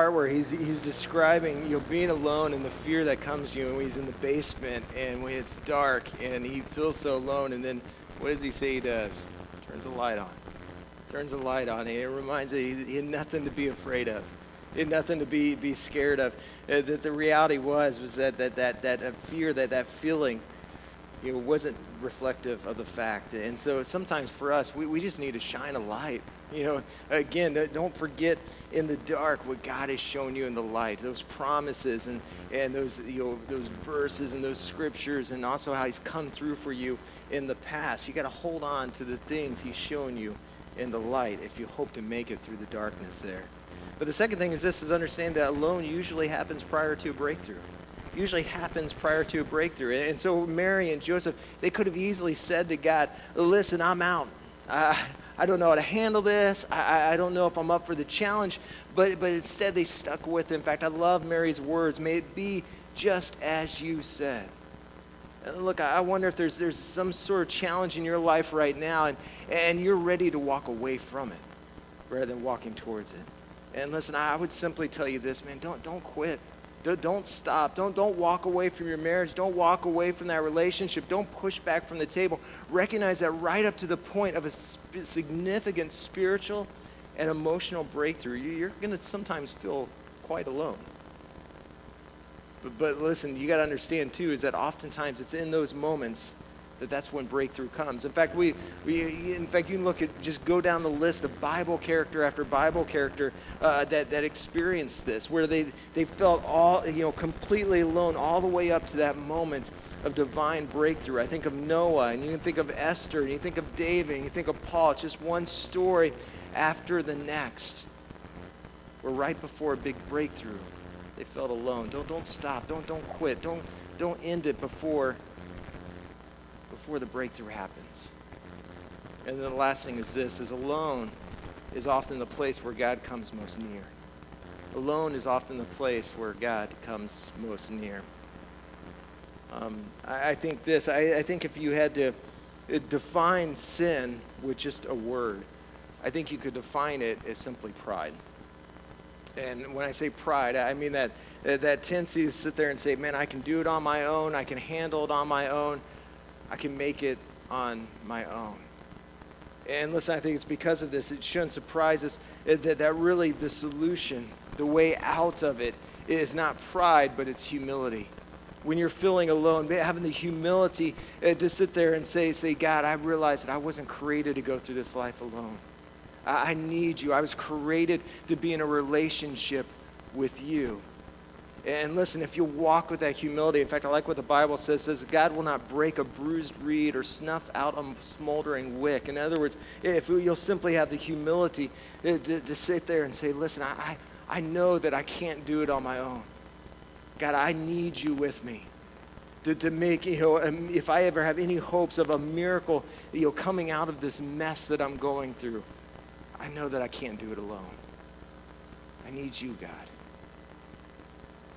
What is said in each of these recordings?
part where he's describing, being alone and the fear that comes to you when he's in the basement and when it's dark and he feels so alone. And then what does he say he does? Turns the light on. Turns the light on. And it reminds him he had nothing to be afraid of. He had nothing to be scared of. That the reality was that fear, that feeling, wasn't reflective of the fact. And so sometimes for us, we just need to shine a light. Again, don't forget in the dark what God has shown you in the light, those promises and those those verses and those scriptures, and also how he's come through for you in the past. You got to hold on to the things he's shown you in the light if you hope to make it through the darkness there. But the second thing is understand that alone usually happens prior to a breakthrough. Usually happens prior to a breakthrough. And so Mary and Joseph, they could have easily said to God, listen, I'm out. I don't know how to handle this. I don't know if I'm up for the challenge. But instead they stuck with it. In fact, I love Mary's words. May it be just as you said. And look, I wonder if there's some sort of challenge in your life right now and you're ready to walk away from it rather than walking towards it. And listen, I would simply tell you this, man, don't quit. Don't stop. Don't walk away from your marriage. Don't walk away from that relationship. Don't push back from the table. Recognize that right up to the point of a significant spiritual and emotional breakthrough, you're going to sometimes feel quite alone. But listen, you got to understand too, is that oftentimes it's in those moments that's when breakthrough comes. In fact, you can look at, just go down the list of Bible character after Bible character that experienced this, where they felt all, completely alone all the way up to that moment of divine breakthrough. I think of Noah, and you can think of Esther, and you think of David, and you think of Paul. It's just one story after the next, where right before a big breakthrough, they felt alone. Don't stop. Don't quit. Don't end it before the breakthrough happens. And then the last thing is this, is alone is often the place where God comes most near. Alone is often the place where God comes most near. I think this, I think if you had to define sin with just a word, I think you could define it as simply pride. And when I say pride, I mean that tendency to sit there and say, man, I can do it on my own, I can handle it on my own, I can make it on my own. And listen, I think it's because of this, it shouldn't surprise us that really the solution, the way out of it, is not pride, but it's humility. When you're feeling alone, having the humility to sit there and say, God, I realize that I wasn't created to go through this life alone. I need you. I was created to be in a relationship with you. And listen, if you walk with that humility, in fact, I like what the Bible says God will not break a bruised reed or snuff out a smoldering wick. In other words, if you'll simply have the humility to sit there and say, listen, I know that I can't do it on my own. God, I need you with me to make, if I ever have any hopes of a miracle, coming out of this mess that I'm going through, I know that I can't do it alone. I need you, God.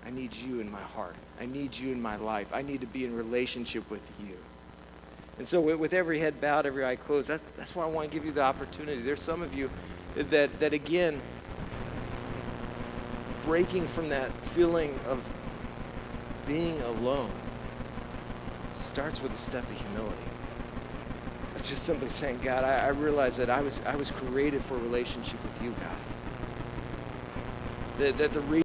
I need you in my heart. I need you in my life. I need to be in relationship with you. And so with every head bowed, every eye closed, that's why I want to give you the opportunity. There's some of you that again, breaking from that feeling of being alone starts with a step of humility. It's just simply saying, God, I realize that I was created for a relationship with you, God. That the reason